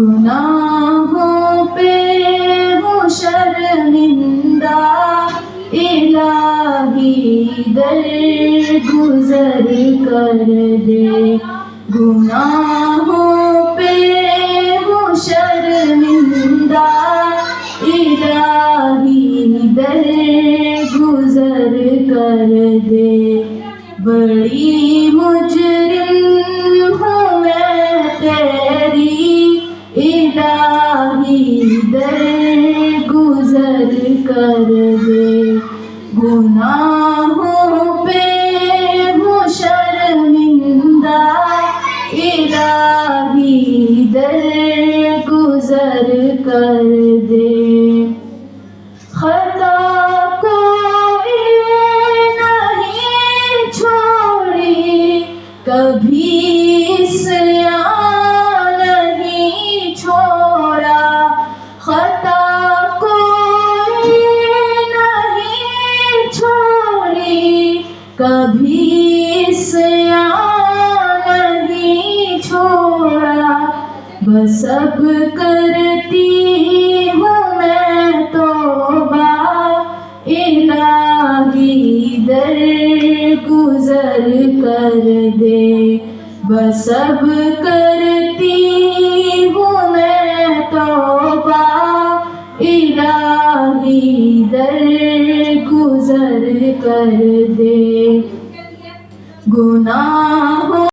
گناہوں پہ ہوں شرمندہ، الہی درگزر کر دے۔ گناہوں پہ ہوں شرمندہ، الہی درگزر کر دے۔ بڑی مجرم ہوں میں تیری، الہی درگزر کر دے۔ گناہوں پہ ہوں شرمندہ، الہی درگزر کر دے۔ خطا کوئی نہیں چھوڑی، کبھی عصیان نہیں چھوڑا۔ خطا کوئی نہیں چھوڑی، کبھی عصیان نہیں چھوڑا۔ بس اب کرتی ہوں میں توبہ، الہی درگزر کر دے۔ بس اب کرتی ہوں میں توبہ، الہی درگزر کر دے۔ گناہوں